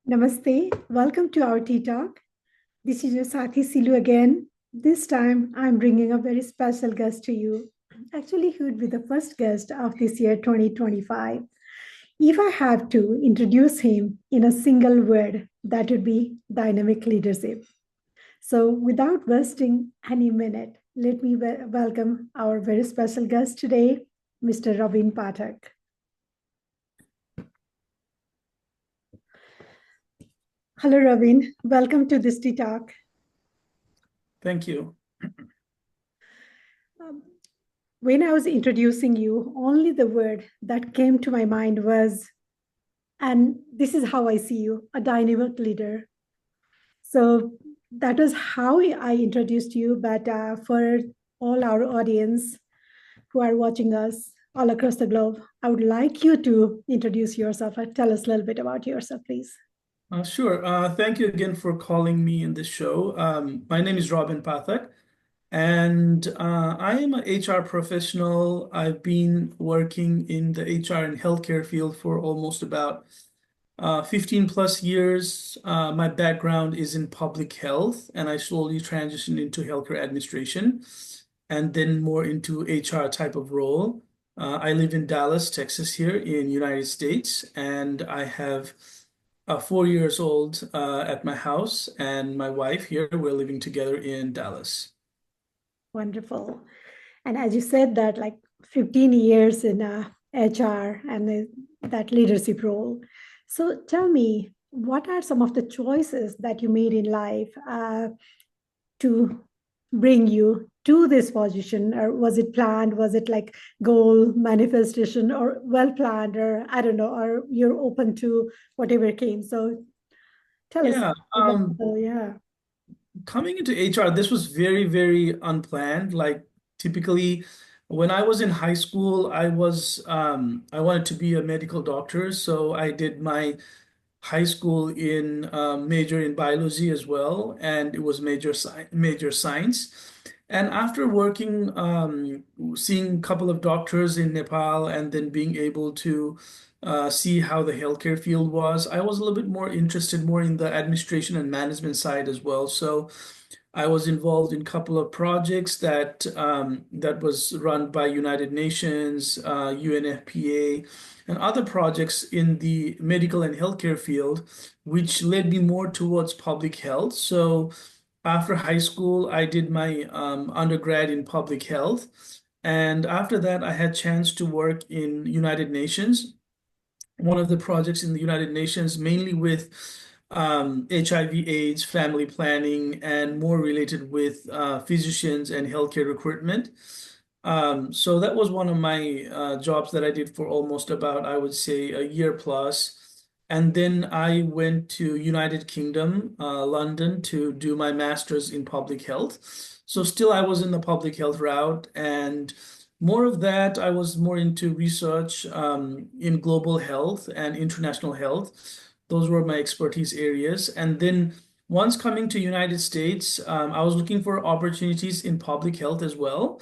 Namaste. Welcome to our TeaTalk. This is your Shilu again. This time, I'm bringing a very special guest to you. Actually, he would be the first guest of this year, 2025. If I have to introduce him in a single word, that would be dynamic leadership. So, without wasting any minute, let me welcome our very special guest today, Mr. Robin Pathak. Hello, Robin. Welcome to this TeaTalk. Thank you. When I was introducing you, only the word that came to my mind was, and this is how I see you, a dynamic leader. So that was how I introduced you. But for all our audience who are watching us all across the globe, I would like you to introduce yourself and tell us a little bit about yourself, please. Sure. Thank you again for calling me in this show. My name is Robin Pathak, and I am an HR professional. I've been working in the HR and healthcare field for almost about 15 plus years. My background is in public health, and I slowly transitioned into healthcare administration and then more into HR type of role. I live in Dallas, Texas, here in United States, and I have 4 years old at my house, and my wife here. We're living together in Dallas. Wonderful. And as you said, that like 15 years in HR and that leadership role. So tell me, what are some of the choices that you made in life to bring you to this position? Or was it planned? Was it like goal manifestation or well planned? Or I don't know, or you're open to whatever came? So tell us. Yeah, Yeah. coming into HR, this was very, very unplanned. Like typically, when I was in high school, I wanted to be a medical doctor, so I did my high school in major in biology as well, and it was major science. And after working, seeing a couple of doctors in Nepal, and then being able to see how the healthcare field was, I was a little bit more interested more in the administration and management side as well. So I was involved in a couple of projects that was run by United Nations, UNFPA, and other projects in the medical and healthcare field, which led me more towards public health. So after high school, I did my undergrad in public health, and after that, I had chance to work in United Nations, one of the projects in the United Nations, mainly with HIV/AIDS, family planning, and more related with physicians and healthcare recruitment. So that was one of my jobs that I did for almost about, I would say, a year plus. And then I went to United Kingdom, London, to do my master's in public health. So still I was in the public health route, and more of that, I was more into research in global health and international health. Those were my expertise areas. And then once coming to United States, I was looking for opportunities in public health as well.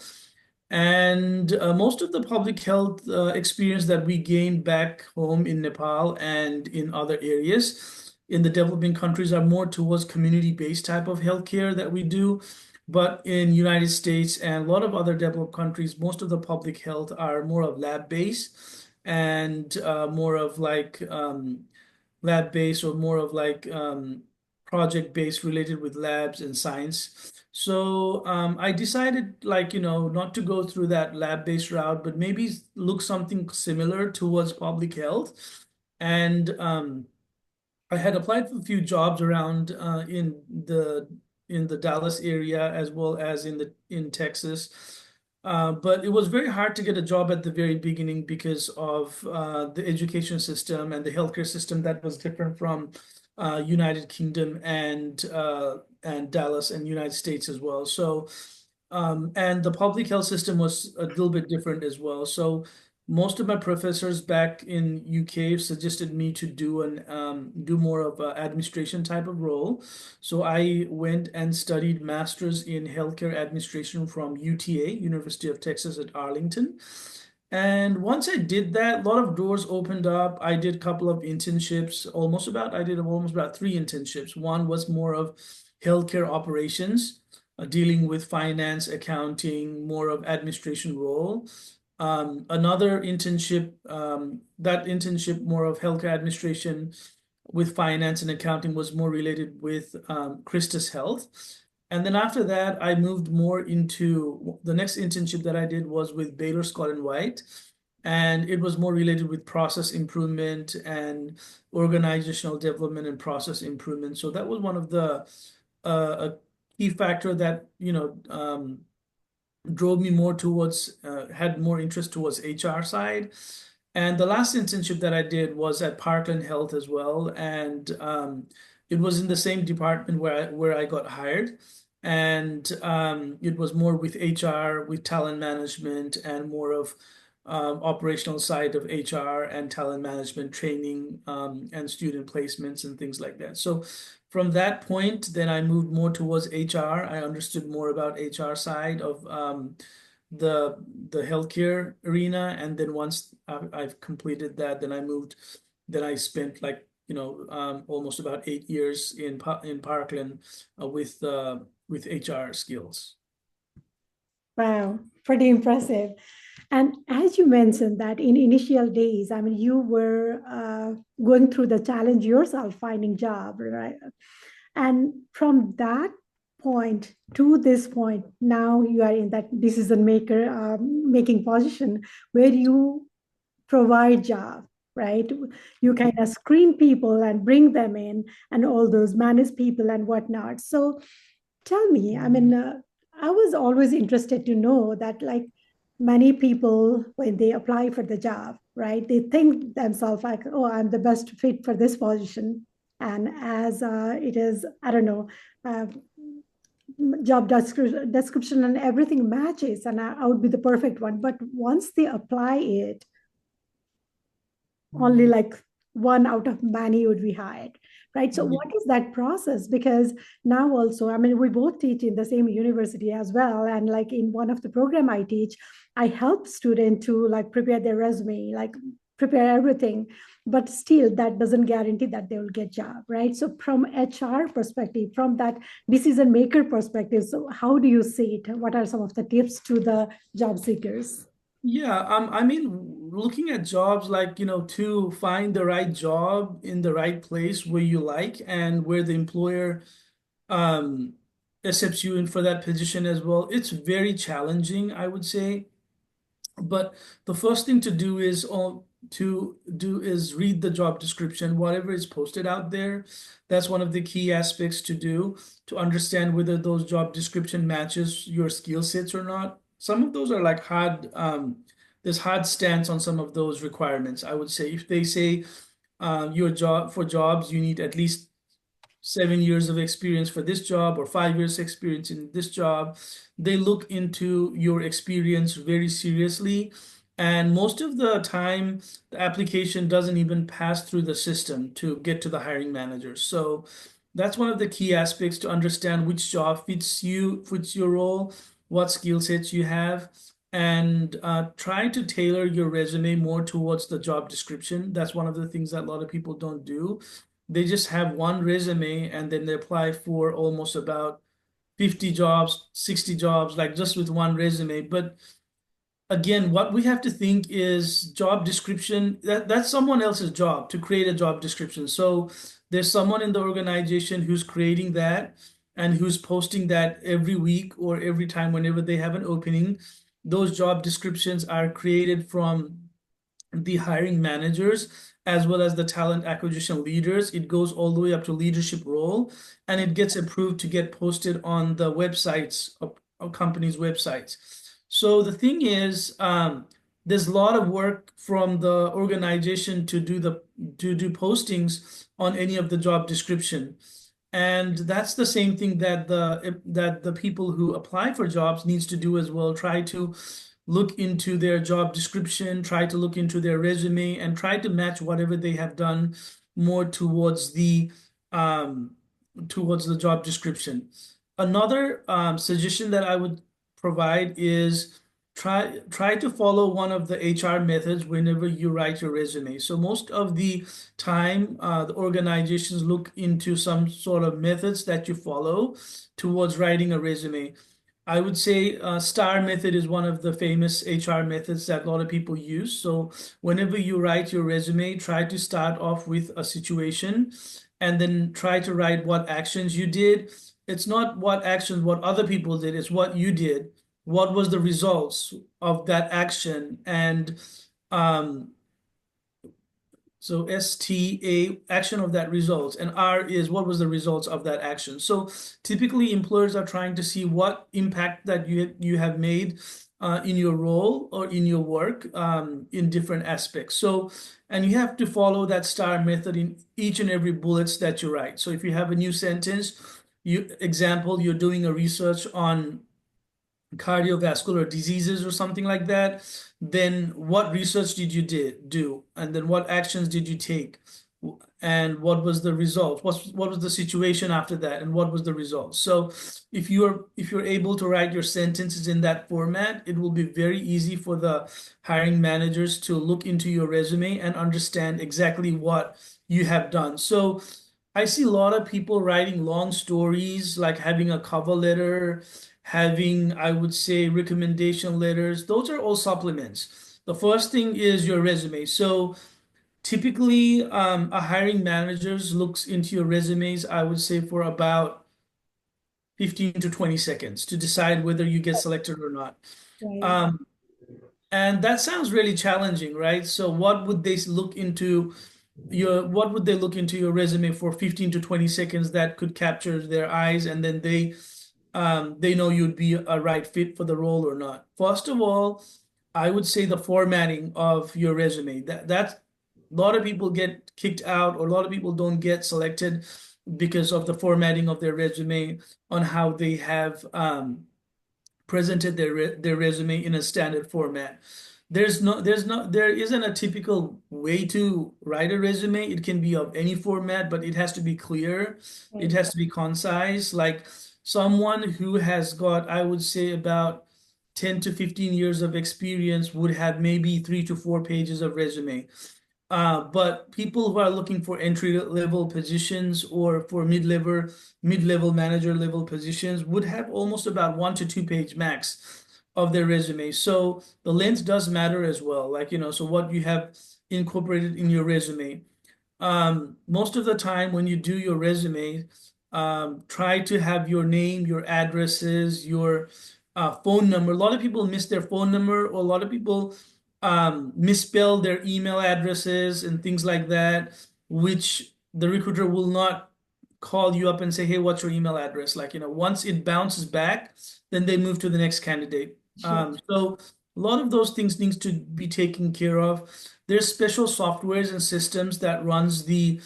And most of the public health experience that we gained back home in Nepal and in other areas in the developing countries are more towards community-based type of healthcare that we do. But in United States and a lot of other developed countries, most of the public health are more of lab-based and more of like lab-based or more of like project-based related with labs and science. So I decided, like, not to go through that lab-based route, but maybe look something similar towards public health. And I had applied for a few jobs around in the Dallas area as well as in Texas. But it was very hard to get a job at the very beginning because of the education system and the healthcare system that was different from United Kingdom and Dallas and United States as well. So and the public health system was a little bit different as well. So most of my professors back in UK suggested me to do more of an administration type of role. So I went and studied masters in healthcare administration from UTA, University of Texas at Arlington. And once I did that, a lot of doors opened up. I did a couple of internships, I did almost about three internships. One was more of healthcare operations, dealing with finance, accounting, more of administration role. Another internship, that internship more of healthcare administration with finance and accounting was more related with Christus Health. And then after that, I moved more into the next internship that I did was with Baylor Scott and White. And it was more related with process improvement and organizational development and process improvement. So that was one of the a key factor that, drove me more towards, had more interest towards HR side. And the last internship that I did was at Parkland Health as well, and it was in the same department where I got hired, and it was more with HR, with talent management, and more of operational side of HR and talent management training, and student placements and things like that. So from that point, then I moved more towards HR. I understood more about HR side of the the healthcare arena, and then once I've completed that, then I moved. Then I spent like almost about 8 years in Parkland with HR skills. Wow, pretty impressive. And as you mentioned that in initial days, I mean, you were going through the challenge yourself finding job, right? And from that point to this point, now you are in that decision maker making position where you provide job, right? You kind of screen people and bring them in and all those manage people and whatnot. So tell me, I mean, I was always interested to know that, like, many people, when they apply for the job, right, they think themselves like, oh, I'm the best fit for this position. And as it is, I don't know, uh, description and everything matches, and I would be the perfect one. But once they apply it, only like one out of many would be hired, right? So what is that process? Because now also, I mean, we both teach in the same university as well, and like in one of the program I teach, I help students to like prepare their resume, like prepare everything, but still that doesn't guarantee that they will get job, right? So from HR perspective, from that decision maker perspective, so how do you see it? What are some of the tips to the job seekers? Yeah, I mean, looking at jobs like, to find the right job in the right place where you like and where the employer um, accepts you in for that position as well, it's very challenging, I would say. But the first thing to do is read the job description, whatever is posted out there. That's one of the key aspects to do to understand whether those job description matches your skill sets or not. Some of those are like there's hard stance on some of those requirements. I would say if they say your job for jobs, you need at least 7 years of experience for this job or 5 years experience in this job. They look into your experience very seriously. And most of the time, the application doesn't even pass through the system to get to the hiring manager. So that's one of the key aspects to understand which job fits your role, what skill sets you have, and try to tailor your resume more towards the job description. That's one of the things that a lot of people don't do. They just have one resume and then they apply for almost about 50 jobs, 60 jobs, like just with one resume. But again, what we have to think is job description, that's someone else's job to create a job description. So there's someone in the organization who's creating that and who's posting that every week or every time whenever they have an opening. Those job descriptions are created from the hiring managers as well as the talent acquisition leaders. It goes all the way up to leadership role and it gets approved to get posted on the websites of companies' websites. So the thing is, there's a lot of work from the organization to do postings on any of the job description. And that's the same thing that the people who apply for jobs needs to do as well. Try to look into their job description, try to look into their resume, and try to match whatever they have done more um, towards the job description. Another suggestion that I would provide is try to follow one of the HR methods whenever you write your resume. So most of the time, the organizations look into some sort of methods that you follow towards writing a resume. I would say STAR method is one of the famous HR methods that a lot of people use. So whenever you write your resume, try to start off with a situation and then try to write what actions you did. It's not what actions, what other people did, it's what you did. What was the results of that action? And um, so S.2, action of that results, and R is what was the results of that action. So typically employers are trying to see what impact that you have made in your role or in your work in different aspects. So, and you have to follow that STAR method in each and every bullets that you write. So if you have a new sentence, you're doing a research on cardiovascular diseases or something like that, then what research did you do? And then what actions did you take? And what was the result? What was the situation after that? And what was the result? So if you're able to write your sentences in that format, it will be very easy for the hiring managers to look into your resume and understand exactly what you have done. So I see a lot of people writing long stories, like having a cover letter, having, I would say, recommendation letters. Those are all supplements. The first thing is your resume. So typically, a hiring managers looks into your resumes, I would say, for about 15 to 20 seconds to decide whether you get selected or not. Right. Um, and that sounds really challenging, right? So what would they look into your resume for 15 to 20 seconds that could capture their eyes, and then they know you'd be a right fit for the role or not. First of all, I would say the formatting of your resume. That's a lot of people get kicked out, or a lot of people don't get selected because of the formatting of their resume on how they have presented their resume in a standard format. There isn't a typical way to write a resume. It can be of any format, but it has to be clear. It Right. has to be concise. Like someone who has got, I would say, about 10 to 15 years of experience would have maybe 3 to 4 pages of resume. But people who are looking for entry level positions or for mid level manager level positions would have almost about 1 to 2 page max of their resume. So the length does matter as well. Like, so what you have incorporated in your resume. Most of the time when you do your resume, try to have your name, your addresses, your phone number. A lot of people miss their phone number, or a lot of people misspell their email addresses and things like that, which the recruiter will not call you up and say, "Hey, what's your email address?" Like, once it bounces back, then they move to the next candidate. Sure. So a lot of those things needs to be taken care of. There's special softwares and systems that runs the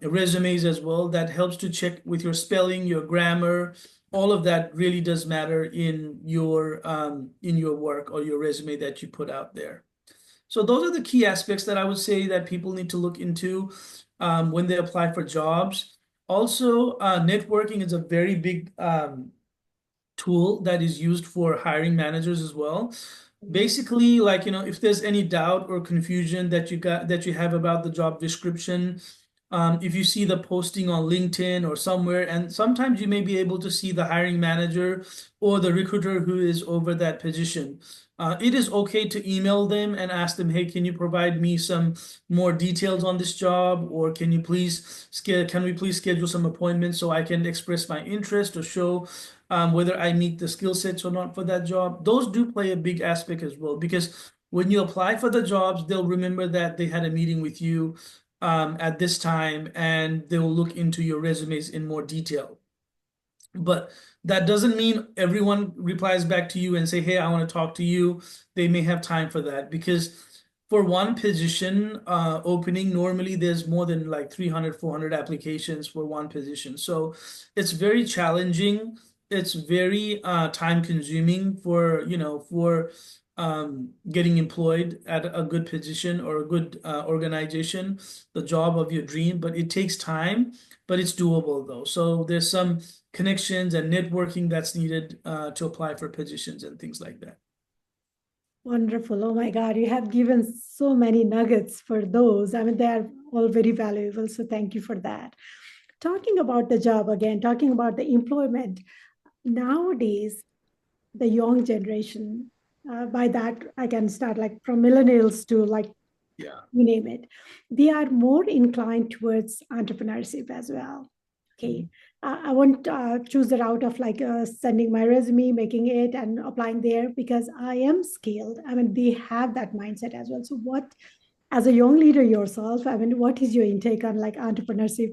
resumes as well, that helps to check with your spelling, your grammar. All of that really does matter in your work or your resume that you put out there. So those are the key aspects that I would say that people need to look into when they apply for jobs. Also, networking is a very big tool that is used for hiring managers as well. Basically, like, if there's any doubt or confusion that you have about the job description, if you see the posting on LinkedIn or somewhere, and sometimes you may be able to see the hiring manager or the recruiter who is over that position. It is okay to email them and ask them, "Hey, can you provide me some more details on this job, or can we please schedule some appointments so I can express my interest or show whether I meet the skill sets or not for that job." Those do play a big aspect as well, because when you apply for the jobs, they'll remember that they had a meeting with you at this time, and they will look into your resumes in more detail. But that doesn't mean everyone replies back to you and say, "Hey, I want to talk to you." They may have time for that, because for one position opening, normally there's more than like 300, 400 applications for one position. So it's very challenging. It's very time consuming for getting employed at a good position or a good organization, the job of your dream. But it takes time, but it's doable though. So there's some connections and networking that's needed to apply for positions and things like that. Wonderful. Oh my God, you have given so many nuggets for those. I mean, they are all very valuable. So thank you for that. Talking about the job again, talking about the employment, nowadays, the young generation, by that, I can start like from millennials to like Yeah. you name it, they are more inclined towards entrepreneurship as well. Okay. Mhm. I won't choose the route of like sending my resume, making it, and applying there because I am skilled. I mean, they have that mindset as well. So, what, as a young leader yourself, I mean, what is your intake on like entrepreneurship,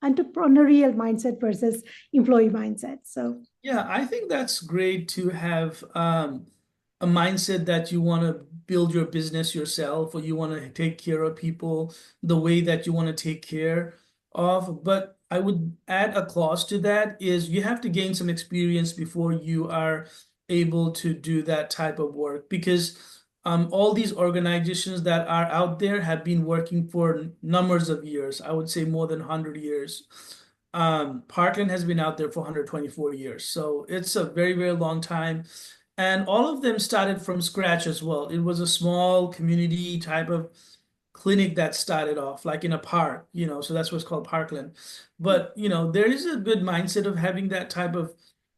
entrepreneurial mindset versus employee mindset? So, Yeah, I think that's great to have a mindset that you want to build your business yourself or you want to take care of people the way that you want to take care of. But I would add a clause to that is you have to gain some experience before you are able to do that type of work because all these organizations that are out there have been working for numbers of years. I would say more than 100 years. Parkland has been out there for 124 years. So it's a very, very long time. And all of them started from scratch as well. It was a small community type of clinic that started off like in a park, so that's what's called Parkland. But, there is a good mindset of having that type of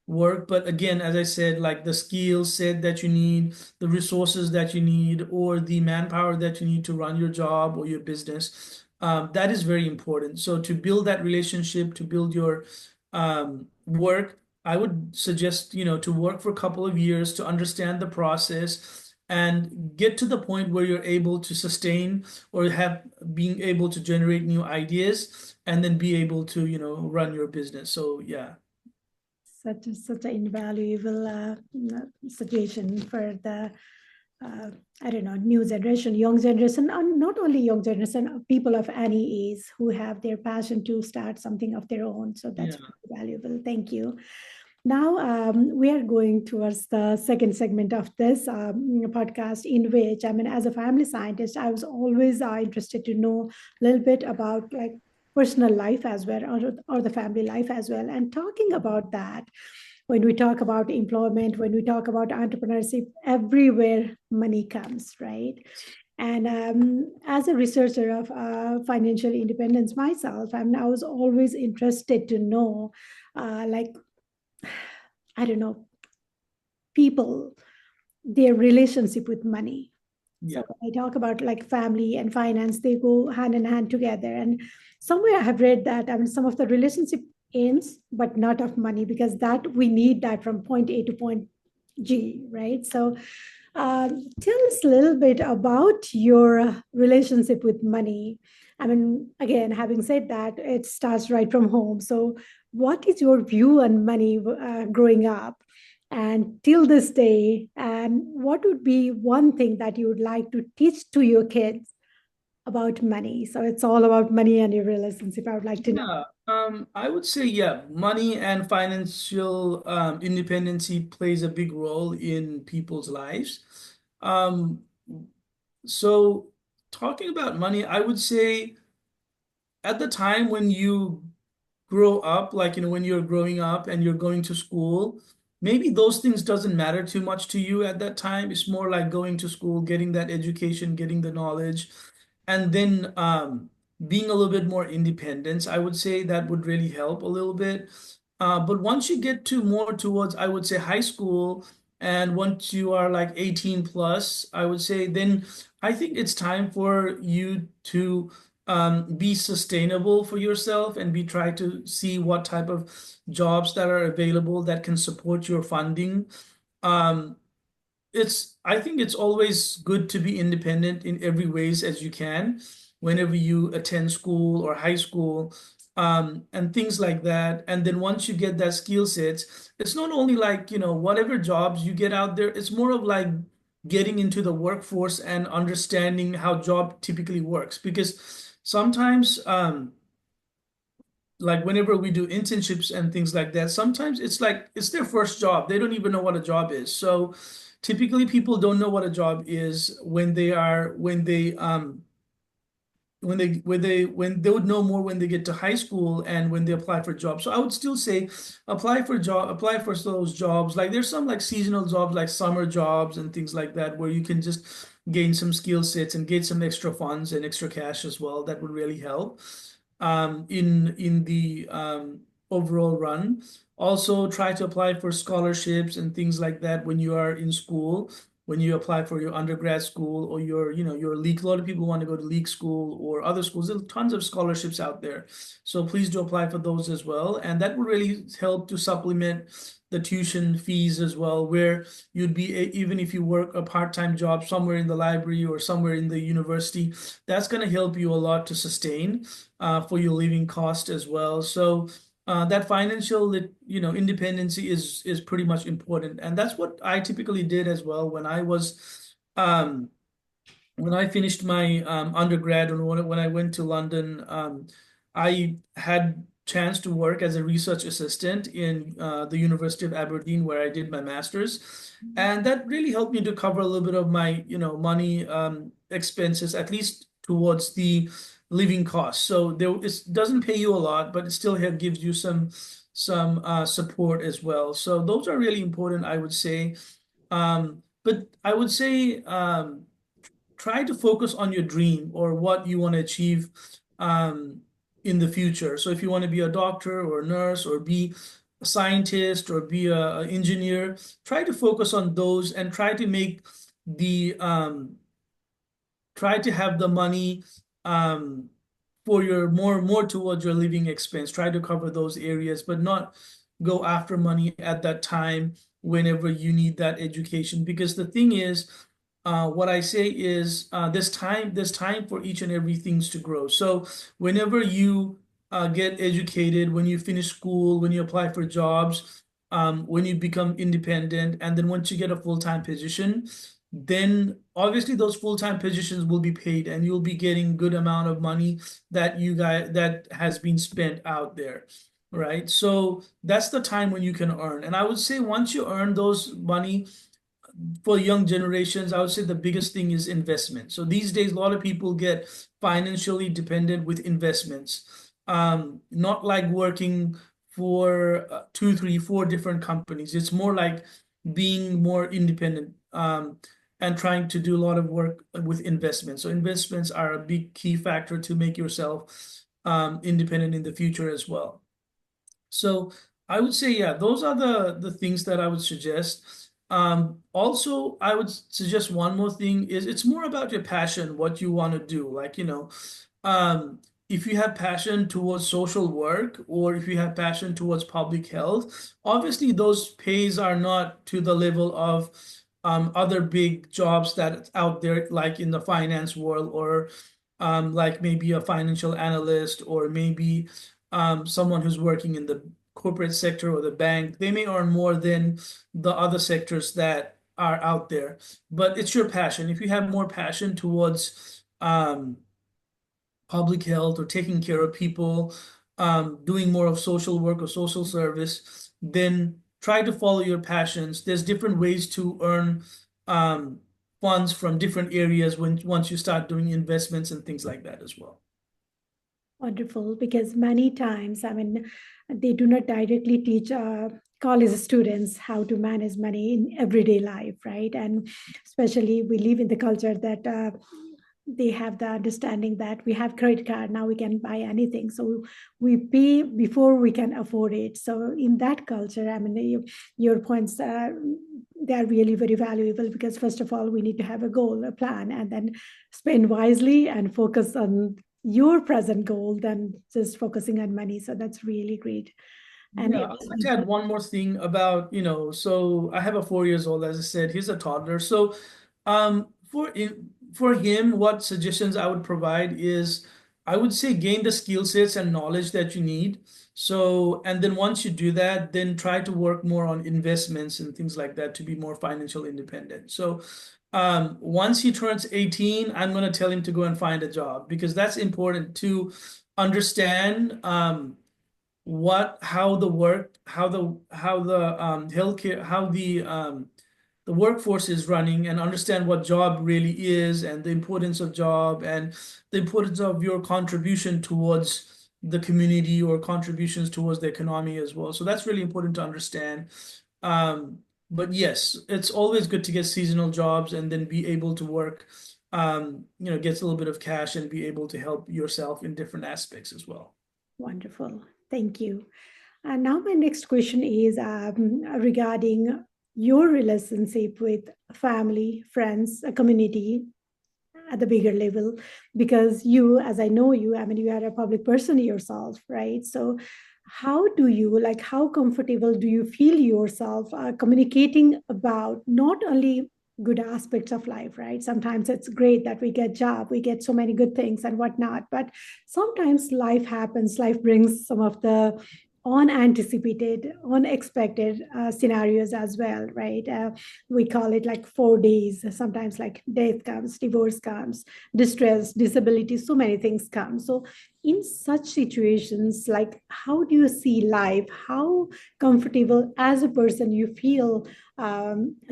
work. But again, as I said, like the skill set that you need, the resources that you need, or the manpower that you need to run your job or your business, that is very important. So to build that relationship, to build your work, I would suggest, to work for a couple of years to understand the process and get to the point where you're able to sustain or have being able to generate new ideas and then be able to, run your business. So yeah. such an invaluable suggestion for the I don't know, new generation, young generation, and not only young generation, people of any age who have their passion to start something of their own. So Yeah. that's very valuable. Thank you. Now we are going towards the second segment of this podcast, in which, I mean, as a family scientist, I was always interested to know a little bit about like personal life as well, or the family life as well. And talking about that, when we talk about employment, when we talk about entrepreneurship, everywhere money comes, right? And as a researcher of financial independence myself, I was always interested to know, like, I don't know, people, their relationship with money. So Yeah. when I talk about like family and finance, they go hand in hand together. And somewhere I have read that, I mean, some of the relationship ends, but not of money, because that we need that from point A to point G, right? So tell us a little bit about your relationship with money. I mean, again, having said that, it starts right from home. So, what is your view on money growing up and till this day? And what would be one thing that you would like to teach to your kids about money? So, it's all about money and your relationship. I would like to know. Yeah, I would say, yeah, money and financial independency plays a big role in people's lives. Um, so talking about money, I would say at the time when you grow up, like, when you're growing up and you're going to school, maybe those things doesn't matter too much to you at that time. It's more like going to school, getting that education, getting the knowledge, and then being a little bit more independent. I would say that would really help a little bit. But once you get to more towards, I would say, high school, and once you are like 18 plus, I would say, then I think it's time for you to be sustainable for yourself and be try to see what type of jobs that are available that can support your funding. Um, I think it's always good to be independent in every ways as you can whenever you attend school or high school, and things like that. And then once you get that skill sets, it's not only like, whatever jobs you get out there, it's more of like getting into the workforce and understanding how job typically works. Because sometimes, like whenever we do internships and things like that, sometimes it's like it's their first job. They don't even know what a job is. So typically people don't know what a job is when they when they would know more when they get to high school and when they apply for jobs. So I would still say apply for those jobs. Like there's some like seasonal jobs like summer jobs and things like that where you can just gain some skill sets and get some extra funds and extra cash as well. That would really help in the overall run. Also, try to apply for scholarships and things like that when you are in school, when you apply for your undergrad school or your league. A lot of people want to go to league school or other schools. There's tons of scholarships out there. So please do apply for those as well. And that will really help to supplement the tuition fees as well, where you'd be even if you work a part-time job somewhere in the library or somewhere in the university, that's going to help you a lot to sustain for your living cost as well. So that financial independency is pretty much important, and that's what I typically did as well um, when I finished my undergrad and when I went to London. I had chance to work as a research assistant in the University of Aberdeen where I did my master's, and that really helped me to cover a little bit of my money expenses, at least towards the living costs. So it doesn't pay you a lot, but it still gives you some support as well. So those are really important, I would say. But I would say try to focus on your dream or what you want to achieve um, in the future. So if you want to be a doctor or a nurse or be a scientist or be an engineer, try to focus on those and the try to have the money um, for your more towards your living expense. Try to cover those areas, but not go after money at that time whenever you need that education. Because the thing is, what I say is there's time for each and every things to grow. So whenever you get educated, when you finish school, when you apply for jobs, when you become independent, and then once you get a full-time position, then obviously those full-time positions will be paid and you'll be getting good amount of money that has been spent out there, right? So that's the time when you can earn. And I would say once you earn those money, for young generations, I would say the biggest thing is investment. So these days, a lot of people get financially dependent with investments. Not like working for two, three, four different companies. It's more like being more independent and trying to do a lot of work with investments. So investments are a big key factor to make yourself independent in the future as well. So I would say, yeah, those are the things that I would suggest. Also, I would suggest one more thing is it's more about your passion, what you want to do. Like, um, if you have passion towards social work or if you have passion towards public health, obviously those pays are not to the level of other big jobs that out there, like in the finance world or like maybe a financial analyst or maybe someone who's working in the corporate sector or the bank. They may earn more than the other sectors that are out there, but it's your passion. If you have more passion towards public health or taking care of people, doing more of social work or social service, then try to follow your passions. There's different ways to earn um, funds from different areas once you start doing investments and things like that as well. Wonderful, because many times, I mean, they do not directly teach college students how to manage money in everyday life, right? And especially we live in the culture that they have the understanding that we have credit card, now we can buy anything. So we pay before we can afford it. So in that culture, I mean, your points, they are really very valuable because first of all, we need to have a goal, a plan, and then spend wisely and focus on your present goal than just focusing on money. So that's really great. And Yeah, I'd like to add one more thing about, so I have a 4 years old, as I said, he's a toddler. So for him, what suggestions I would provide is I would say gain the skill sets and knowledge that you need. So, and then once you do that, then try to work more on investments and things like that to be more financial independent. So once he turns 18, I'm going to tell him to go and find a job because that's important to understand how the healthcare, how the workforce is running and understand what job really is and the importance of job and the importance of your contribution towards the community or contributions towards the economy as well. So that's really important to understand. Um, but yes, it's always good to get seasonal jobs and then be able to work, gets a little bit of cash and be able to help yourself in different aspects as well. Wonderful. Thank you. And now my next question is regarding your relationship with family, friends, a community at the bigger level, because you, as I know you, I mean, you are a public person yourself, right? So how do you, like, how comfortable do you feel yourself communicating about not only good aspects of life, right? Sometimes it's great that we get job, we get so many good things and whatnot, but sometimes life happens, life brings some of the unanticipated, unexpected scenarios as well, right? We call it like 4 days. Sometimes like death comes, divorce comes, distress, disability, so many things come. So in such situations, like how do you see life? How comfortable as a person you feel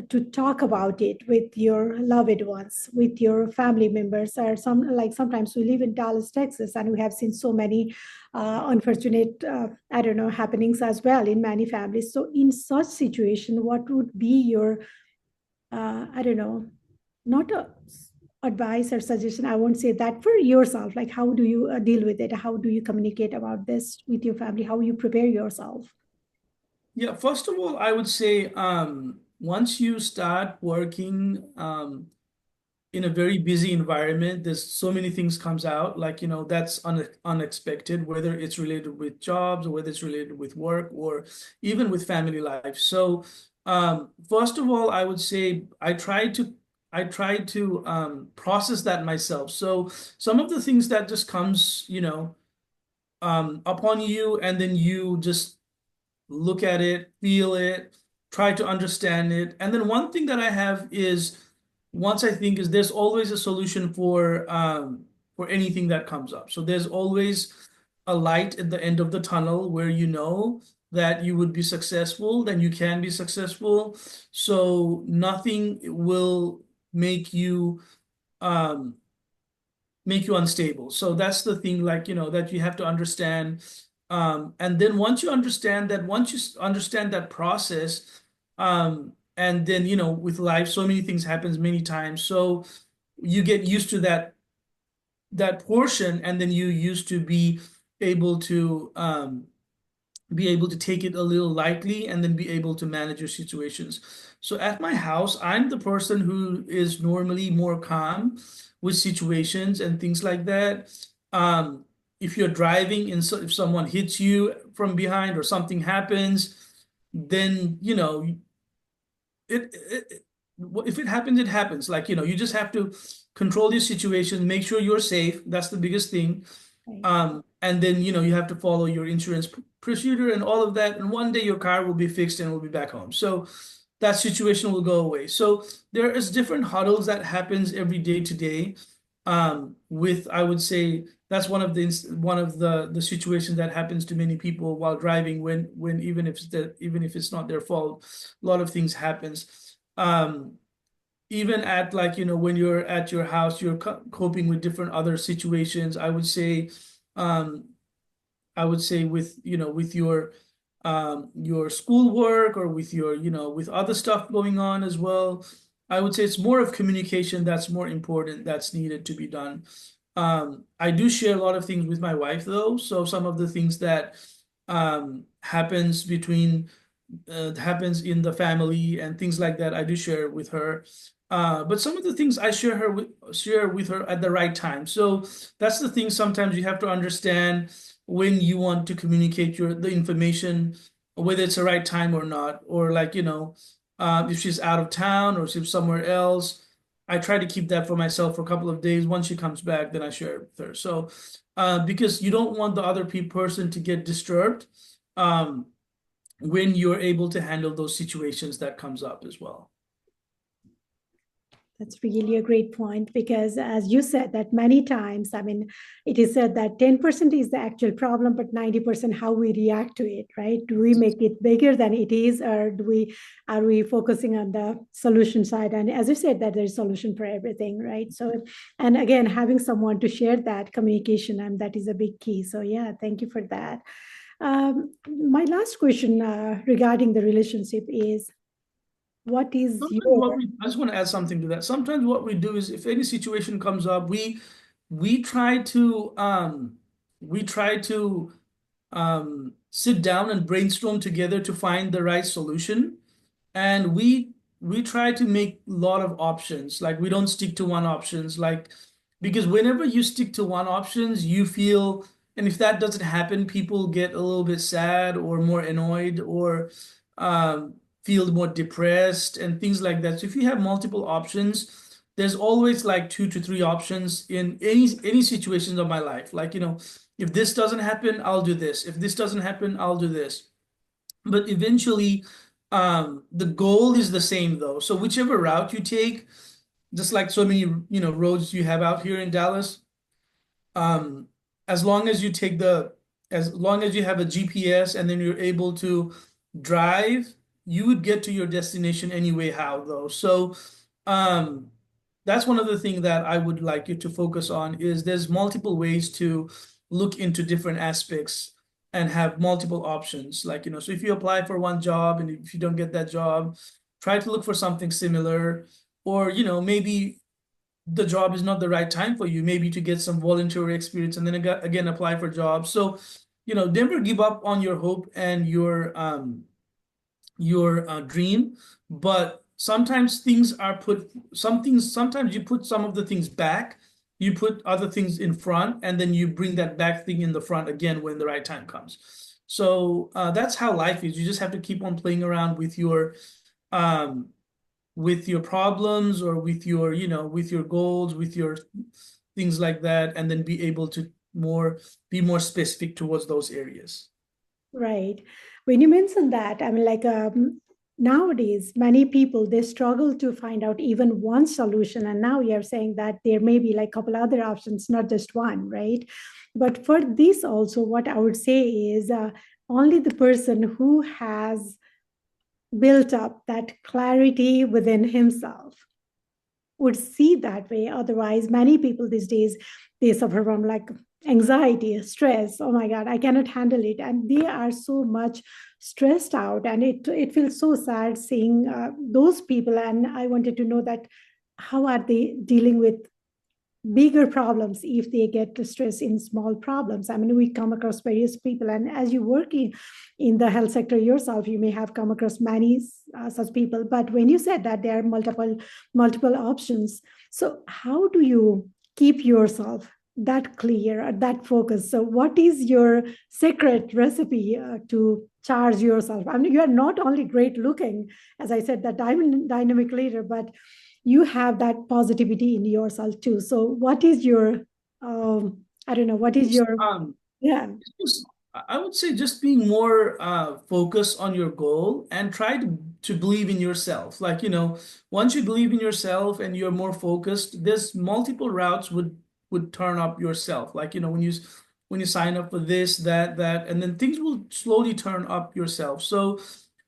to talk about it with your loved ones, with your family members, or sometimes we live in Dallas, Texas, and we have seen so many unfortunate, I don't know, happenings as well in many families. So in such situation, what would be your, I don't know, not a advice or suggestion, I won't say that, for yourself, like how do you deal with it? How do you communicate about this with your family? How you prepare yourself? Yeah, first of all, I would say once you start working in a very busy environment, there's so many things comes out, like, that's unexpected, whether it's related with jobs or whether it's related with work or even with family life. So first of all, I would say I try to process that myself. So some of the things that just comes, upon you, and then you just look at it, feel it, try to understand it. And then one thing that I have is, once I think, is there's always a solution for anything that comes up. So there's always a light at the end of the tunnel where you know that you would be successful, then you can be successful. So nothing will um make you unstable. So that's the thing, like, that you have to understand. And then once you understand that process, and then, with life, so many things happens many times. So you get used to that portion, and then you used to able to be able to take it a little lightly and then be able to manage your situations. So at my house, I'm the person who is normally more calm with situations and things like that. Um, if you're driving and if someone hits you from behind or something happens, then if it happens, it happens. Like, you just have to control your situation, make sure you're safe. That's the biggest thing. Right. And then, you have to follow your insurance procedure and all of that. And one day your car will be fixed and will be back home. So that situation will go away. So there is different huddles that happens every day to day. I would say that's one of the situations that happens to many people while driving, when even if it's not their fault, a lot of things happens. Even at, like, when you're at your house, you're coping with different other situations. Um I would say with, with your schoolwork, or with your, with other stuff going on as well. I would say it's more of communication that's more important, that's needed to be done. I do share a lot of things with my wife though, so some of the things that happens in the family and things like that, I do share with her. But some of the things I share with her at the right time. So that's the thing. Sometimes you have to understand when you want to communicate the information, whether it's the right time or not, or, like, if she's out of town or if she's somewhere else. I try to keep that for myself for a couple of days. Once she comes back, then I share it with her. So, because you don't want the other person to get disturbed. Um, when you're able to handle those situations that comes up as well. That's really a great point because, as you said, that many times, I mean, it is said that 10% is the actual problem, but 90% how we react to it, right? Do we make it bigger than it is, or are we focusing on the solution side? And as you said, that there's a solution for everything, right? So, and again, having someone to share that communication, and that is a big key. So, yeah, thank you for that. My last question regarding the relationship is, what is Sometimes your I just want to add something to that. Sometimes what we do is if any situation comes up, we try to we try to sit down and brainstorm together to find the right solution. And we try to make a lot of options. Like we don't stick to one options. Like because whenever you stick to one options, you feel, and if that doesn't happen, people get a little bit sad or more annoyed or um, feel more depressed and things like that. So if you have multiple options, there's always like two to three options in any situations of my life. Like, if this doesn't happen, I'll do this. If this doesn't happen, I'll do this. But eventually, the goal is the same though. So whichever route you take, just like so many, roads you have out here in Dallas, um, as long as you take as long as you have a GPS and then you're able to drive, you would get to your destination anyway. How though? So, um, that's one of the things that I would like you to focus on is there's multiple ways to look into different aspects and have multiple options. Like, so if you apply for one job and if you don't get that job, try to look for something similar, or, maybe the job is not the right time for you, maybe to get some voluntary experience and then again apply for jobs. So, never give up on your hope and your dream, but sometimes things are put some things sometimes you put some of the things back, you put other things in front, and then you bring that back thing in the front again when the right time comes. So that's how life is. You just have to keep on playing around um, with your problems or with your goals, with your things like that, and then be able to be more specific towards those areas. right? When you mention that, I mean, like nowadays, many people they struggle to find out even one solution, and now you're saying that there may be like a couple other options, not just one, right? But for this also, what I would say is only the person who has built up that clarity within himself would see that way. Otherwise, many people these days they suffer from like anxiety, stress. Oh my God, I cannot handle it, and they are so much stressed out, and it feels so sad seeing those people. And I wanted to know that how are they dealing with bigger problems if they get stressed in small problems. I mean, we come across various people, and as you work in the health sector yourself, you may have come across many such people. But when you said that there are multiple options, so how do you keep yourself that clear or that focus? So what is your secret recipe to charge yourself? I mean, you are not only great looking, as I said, that dynamic leader, but you have that positivity in yourself too. So what is your I don't know, what is your um yeah, just, I would say just being more focused on your goal and try to believe in yourself. Like, once you believe in yourself and you're more focused, there's multiple routes would turn up yourself. Like, when you sign up for this, that, and then things will slowly turn up yourself. So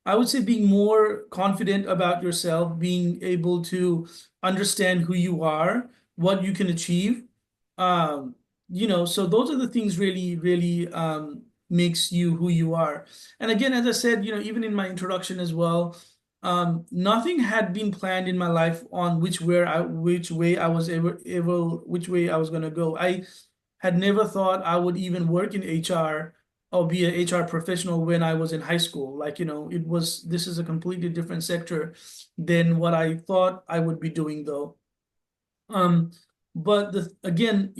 I would say being more confident about yourself, being able to understand who you are, what you can achieve. Um, so those are the things really, really makes you who you are. And again, as I said, even in my introduction as well, nothing had been planned in my life on which way I was which way I was gonna go. I had never thought I would even work in HR or be an HR professional when I was in high school. Like, this is a completely different sector than what I thought I would be doing though. Um, but again,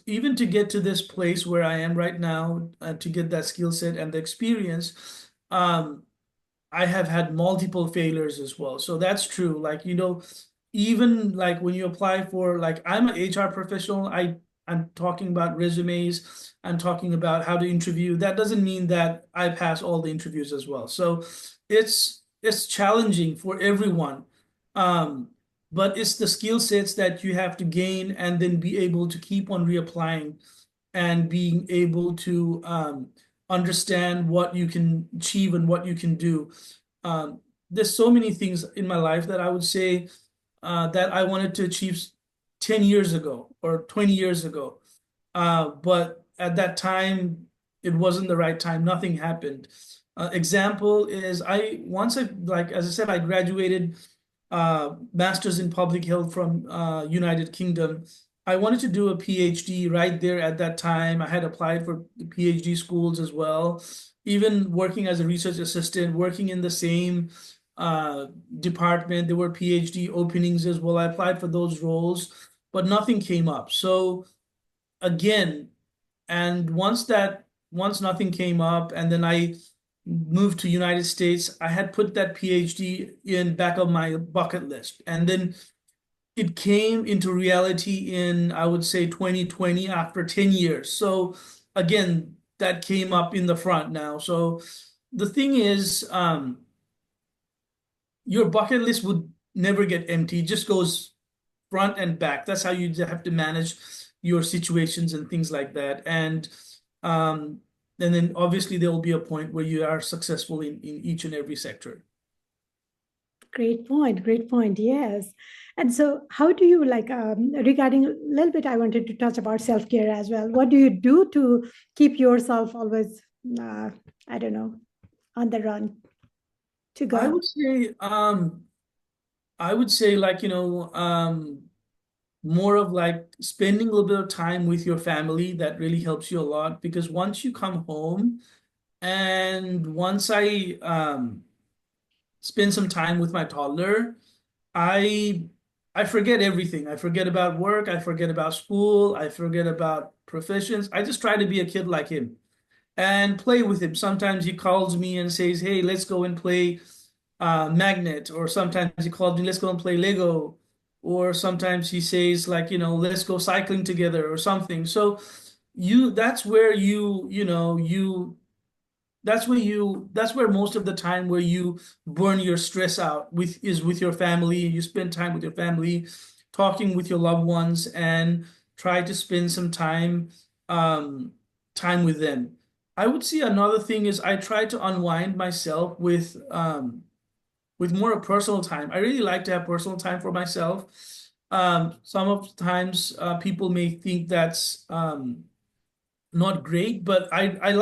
even to get to this place where I am right now, to get that skill set and the experience, I have had multiple failures as well. So that's true. Like, even like when you apply for, like, I'm an HR professional, I'm talking about resumes, I'm talking about how to interview. That doesn't mean that I pass all the interviews as well. So it's challenging for everyone. Um, but it's the skill sets that you have to gain and then be able to keep on reapplying and being able to understand what you can achieve and what you can do. Um, there's so many things in my life that I would say that I wanted to achieve 10 years ago or 20 years ago. But at that time, it wasn't the right time. Nothing happened. Example is like as I said, I graduated master's in public health from United Kingdom. I wanted to do a PhD right there at that time. I had applied for the PhD schools as well. Even working as a research assistant, working in the same uh, department, there were PhD openings as well. I applied for those roles, but nothing came up. So again, and once nothing came up, and then I moved to United States, I had put that PhD in back of my bucket list. And then it came into reality in, I would say, 2020 after 10 years. So again, that came up in the front now. So the thing is, your bucket list would never get empty. It just goes front and back. That's how you have to manage your situations and things like that. Um, and then obviously there will be a point where you are successful in each and every sector. Great point. Great point. Yes. And so, how do you like regarding a little bit? I wanted to touch about self care as well. What do you do to keep yourself always, uh, I don't know, on the run to I go? would say, I would say like, more of like spending a little bit of time with your family. That really helps you a lot because once you come home and once I spend some time with my toddler, I I forget everything. I forget about work, I forget about school, I forget about professions. I just try to be a kid like him and play with him. Sometimes he calls me and says, "Hey, let's go and play Magnet," or sometimes he calls me, "Let's go and play Lego," or sometimes he says, like, "Let's go cycling together," or something. So that's where that's where most of the time where you burn your stress out with your family. You spend time with your family, talking with your loved ones, and try to spend some um time with them. I would say another thing is I try to unwind myself with more personal time. I really like to have personal time for myself. Some of the times people may think that's not great, but I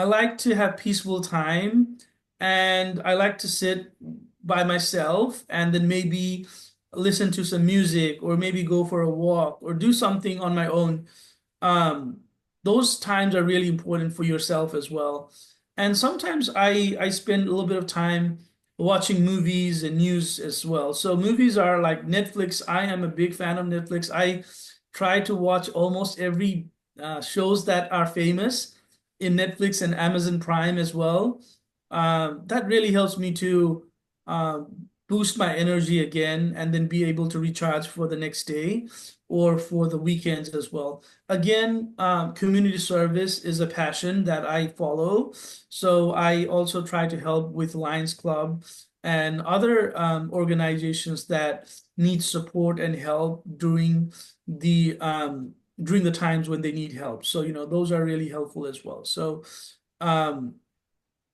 like to have peaceful time, and I like to sit by myself and then maybe listen to some music or maybe go for a walk or do something on my own. um, those times are really important for yourself as well. And sometimes I spend a little bit of time watching movies and news as well. So movies are like Netflix. I am a big fan of Netflix. I try to watch almost every shows that are famous in Netflix and Amazon Prime as well. That really helps me to boost my energy again and then be able to recharge for the next day or for the weekends as well. Again, community service is a passion that I follow. So I also try to help with Lions Club and other organizations that need support and help during the times when they need help. So, those are really helpful as well. So, um,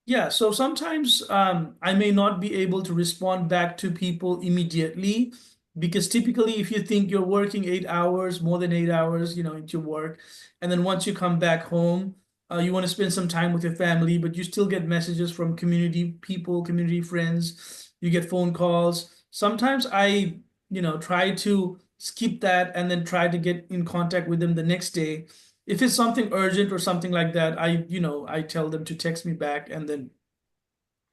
yeah, so sometimes I may not be able to respond back to people immediately because typically, if you think you're working 8 hours, more than 8 hours, into work, and then once you come back home, you want to spend some time with your family, but you still get messages from community people, community friends, you get phone calls. Sometimes I try to skip that and then try to get in contact with them the next day. If it's something urgent or something like that, I tell them to text me back and then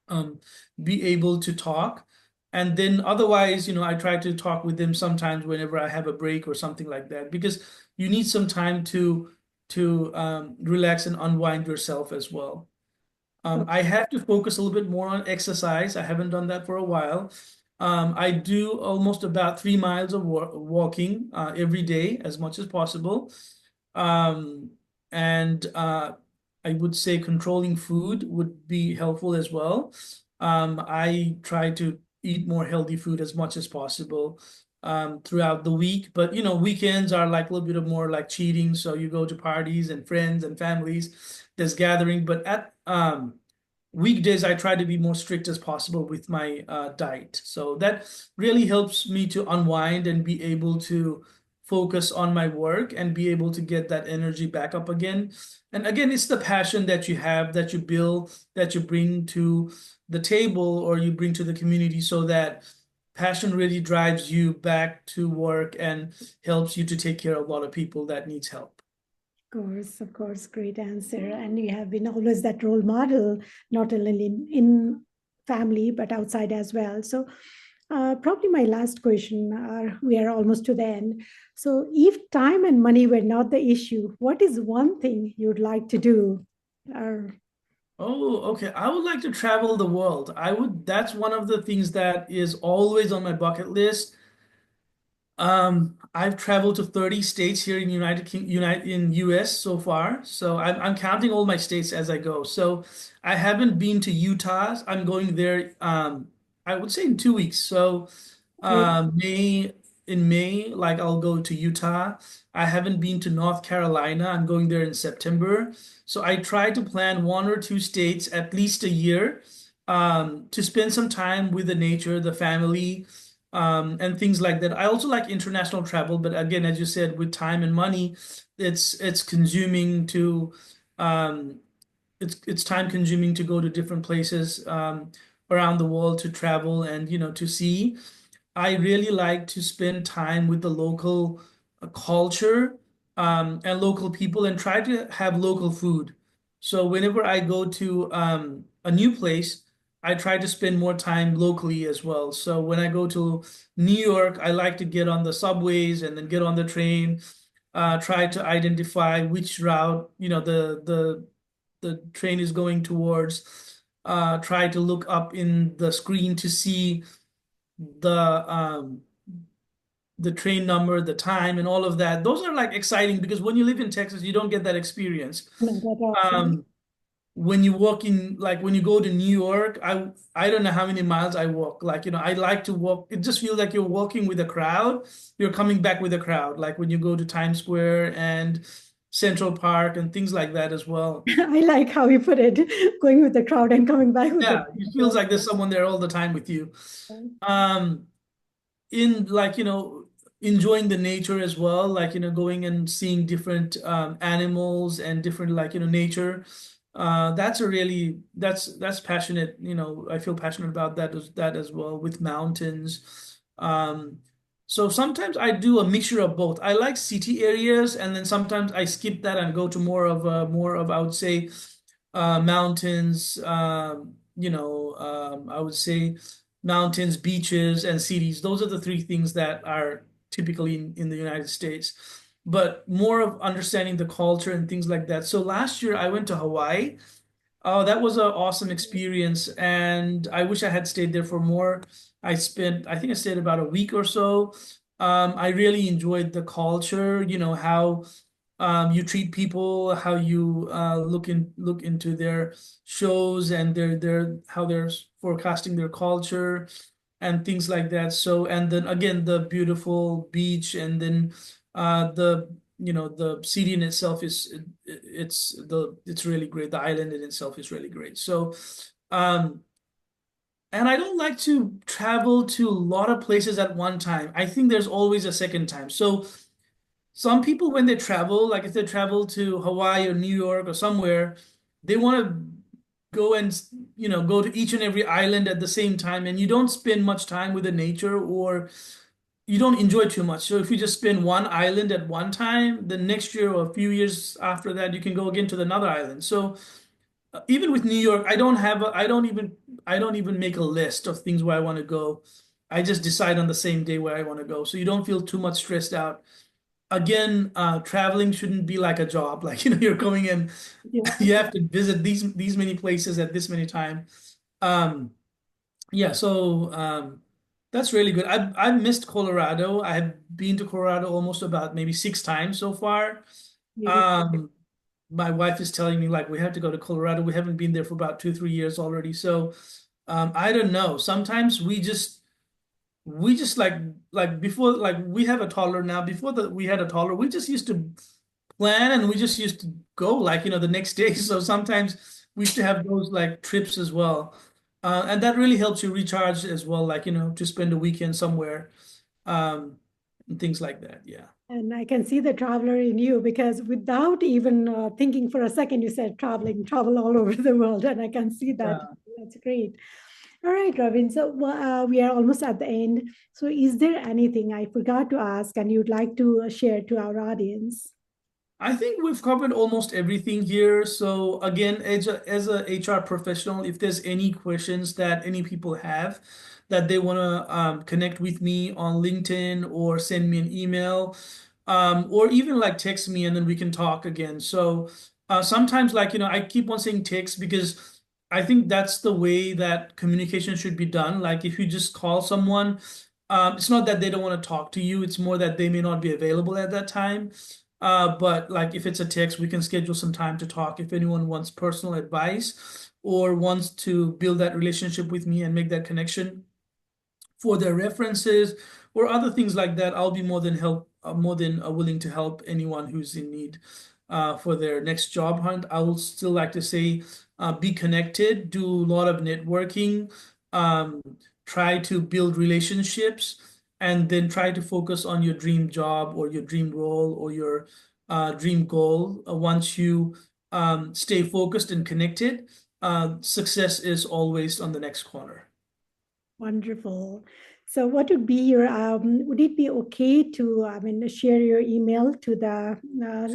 um, be able to talk. And then otherwise, I try to talk with them sometimes whenever I have a break or something like that, because you need some time to relax and unwind yourself as well. I have to focus a little bit more on exercise. I haven't done that for a while. I do almost about 3 miles of walking every day as much as possible. Um, and I would say controlling food would be helpful as well. I try to eat more healthy food as much as possible throughout the week. But weekends are like a little bit of more like cheating. So you go to parties and friends and families, there's gathering. But at weekdays, I try to be more strict as possible with my diet. So that really helps me to unwind and be able to focus on my work and be able to get that energy back up again. And again, it's the passion that you have, that you build, that you bring to the table or you bring to the community, so that passion really drives you back to work and helps you to take care of a lot of people that needs help. Of course, great answer. And you have been always that role model, not only in family, but outside as well. So, probably my last question, we are almost to the end. So, if time and money were not the issue, what is one thing you'd like to do? Or Oh, okay. I would like to travel the world. That's one of the things that is always on my bucket list. I've traveled to 30 states here in United in US so far. So I'm counting all my states as I go. So I haven't been to Utah. I'm going there I would say in 2 weeks. So great. May in May, like I'll go to Utah. I haven't been to North Carolina. I'm going there in September. So I try to plan one or two states at least a year to spend some time with the nature, the family, and things like that. I also like international travel, but again, as you said, with time and money, it's consuming to um, it's time consuming to go to different places around the world to travel and to see. I really like to spend time with the local culture and local people and try to have local food. So whenever I go to a new place, I try to spend more time locally as well. So when I go to New York, I like to get on the subways and then get on the train, try to identify which route, the train is going towards. Try to look up in the screen to see the um the train number, the time, and all of that. Those are like exciting because when you live in Texas, you don't get that experience. Not that often. Um, when you walk in, like when you go to New York, I don't know how many miles I walk. Like, I like to walk. It just feels like you're walking with a crowd. You're coming back with a crowd. Like when you go to Times Square and Central Park and things like that as well. I like how you put it, going with the crowd and coming back with the Yeah, it feels like there's someone there all the time with you. Um, in like enjoying the nature as well, like going and seeing different animals and different like nature. That's a really that's passionate. I feel passionate about that as well with mountains. So sometimes I do a mixture of both. I like city areas, and then sometimes I skip that and go to more of I would say mountains. I would say mountains, beaches, and cities. Those are the three things that are typically in the United States, but more of understanding the culture and things like that. So last year I went to Hawaii. Oh, that was an awesome experience, and I wish I had stayed there for more. I think I stayed about a week or so. I really enjoyed the culture, how you treat people, how you look into their shows and their how they're forecasting their culture and things like that. So, and then again, the beautiful beach, and then the city in itself it's really great. The island in itself is really great. So, um, and I don't like to travel to a lot of places at one time. I think there's always a second time. So some people, when they travel, like if they travel to Hawaii or New York or somewhere, they want to go and go to each and every island at the same time, and you don't spend much time with the nature, or you don't enjoy too much. So if you just spend one island at one time, the next year or a few years after that, you can go again to another island. So even with New York, I don't even make a list of things where I want to go. I just decide on the same day where I want to go. So you don't feel too much stressed out. Again, traveling shouldn't be like a job. Like, you're going in, Yeah. you have to visit these many places at this many time. Yeah, so that's really good. I've missed Colorado. I've been to Colorado almost about maybe 6 times so far. Beautiful. Um, my wife is telling me like we have to go to Colorado. We haven't been there for about 2, 3 years already. So I don't know. Sometimes we just like before, like we have a toddler now. Before that we had a toddler, we just used to plan and we just used to go like, the next day. So sometimes we used to have those like trips as well. And that really helps you recharge as well, like, to spend a weekend somewhere, um, and things like that. Yeah. And I can see the traveler in you because without even thinking for a second, you said traveling, travel all over the world. And I can see that. Yeah. That's great. All right, Robin. So we are almost at the end. So is there anything I forgot to ask and you'd like to share to our audience? I think we've covered almost everything here. So again, as a HR professional, if there's any questions that any people have that they want to connect with me on LinkedIn or send me an email, or even like text me and then we can talk again. So sometimes like, I keep on saying text because I think that's the way that communication should be done. Like if you just call someone, it's not that they don't want to talk to you, it's more that they may not be available at that time. But like if it's a text, we can schedule some time to talk if anyone wants personal advice or wants to build that relationship with me and make that connection for their references or other things like that. I'll be more than willing to help anyone who's in need for their next job hunt. I would still like to say, be connected, do a lot of networking, um, try to build relationships, and then try to focus on your dream job or your dream role or your dream goal. Once you stay focused and connected, success is always on the next corner. Wonderful. So what would be your, would it be okay to, share your email to the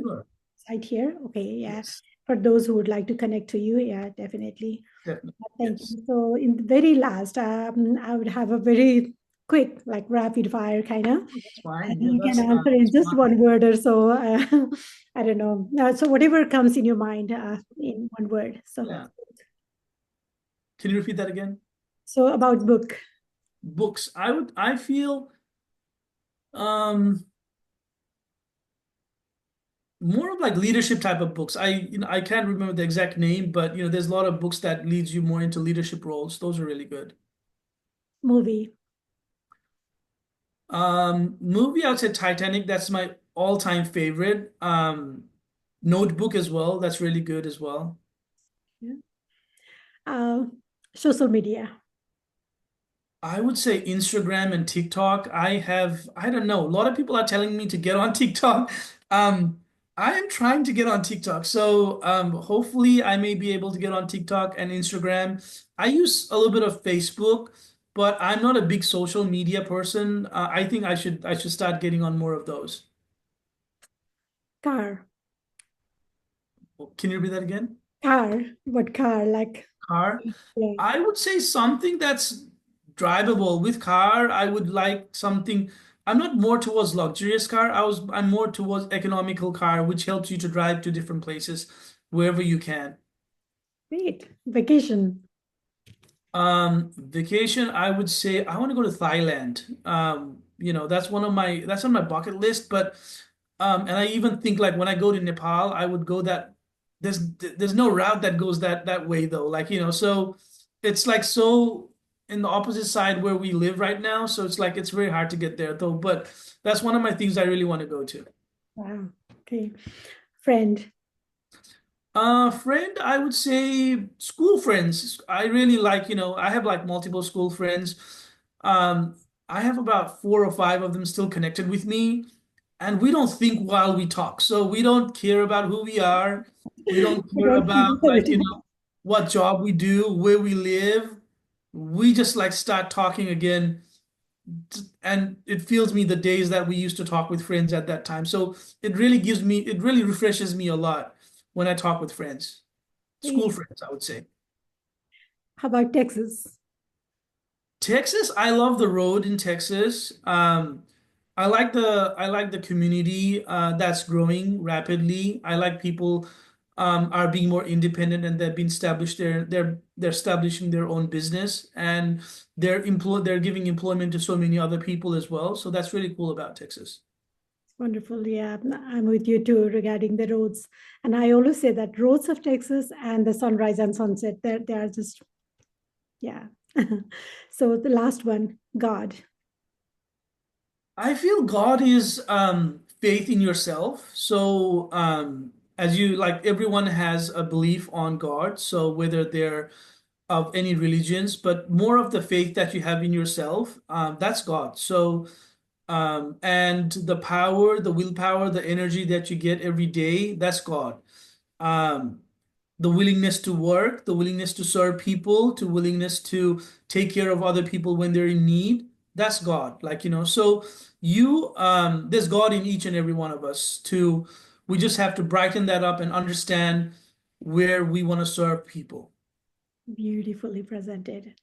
Sure. site here? Okay, yeah. Yes. For those who would like to connect to you, yeah, definitely. Definitely. Thank Yes. you. So in the very last, I would have a very quick, like rapid fire kind of, That's fine. and Yeah, you can answer in that's just fine. one word or so. I don't know. So whatever comes in your mind in one word. Yeah. Can you repeat that again? So about book. Books. I feel um more of like leadership type of books. I can't remember the exact name, but there's a lot of books that leads you more into leadership roles. Those are really good. Movie. Movie, I would say Titanic. That's my all-time favorite. Notebook as well. That's really good as well. Yeah. Uh, Social media. I would say Instagram and TikTok. I don't know. A lot of people are telling me to get on TikTok. Um, I am trying to get on TikTok. So hopefully I may be able to get on TikTok and Instagram. I use a little bit of Facebook, but I'm not a big social media person. I think I should start getting on more of those. Car. Can you repeat that again? Car. What car? Like, Car. yeah. I would say something that's drivable. With car, I would like something. I'm not more towards luxurious car. I'm more towards economical car, which helps you to drive to different places wherever you can. Great. Vacation. Vacation, I would say I want to go to Thailand. That's on my bucket list, but and I even think like when I go to Nepal, I would go that there's no route that goes that way though. Like, so it's like so in the opposite side where we live right now, so it's like it's very hard to get there though, but that's one of my things I really want to go to. Wow. Okay. Friend. Friend, I would say school friends. I really like, I have like multiple school friends. Um, I have about four or five of them still connected with me, and we don't think while we talk. So we don't care about who we are. We don't I care don't think about like, everything. what job we do, where we live. We just like start talking again, and it feels me the days that we used to talk with friends at that time. So it really refreshes me a lot when I talk with friends, school Great. friends, I would say. How about Texas? Texas, I love the road in Texas. I like the community that's growing rapidly. I like people are being more independent and they've been established they're establishing their own business and they're giving employment to so many other people as well. So that's really cool about Texas. Wonderful. Yeah, I'm with you too regarding the roads. And I always say that roads of Texas and the sunrise and sunset, they are just, yeah. So the last one, God. I feel God is faith in yourself. So as you like, everyone has a belief on God. So whether they're of any religions, but more of the faith that you have in yourself, that's God. So and the power, the willpower, the energy that you get every day, that's God. Um, the willingness to work, the willingness to serve people, to willingness to take care of other people when they're in need, that's God. Like, so there's God in each and every one of us to, we just have to brighten that up and understand where we want to serve people. Beautifully presented.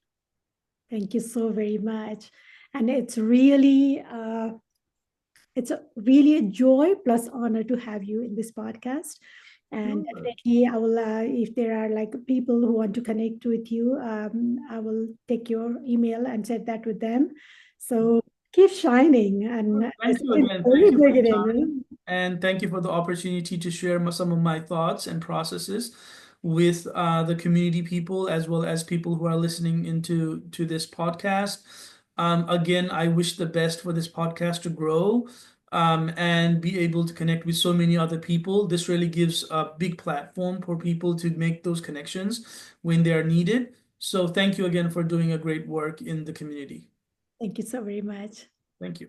Thank you so very much. And it's really a joy plus honor to have you in this podcast. And Sure. definitely, I will, if there are like people who want to connect with you, I will take your email and set that with them. So keep shining. And Thank this you is again. very Thank you for the beginning. time. And thank you for the opportunity to share some of my thoughts and processes with the community people as well as people who are listening to this podcast. Again, I wish the best for this podcast to grow and be able to connect with so many other people. This really gives a big platform for people to make those connections when they are needed. So thank you again for doing a great work in the community. Thank you so very much. Thank you.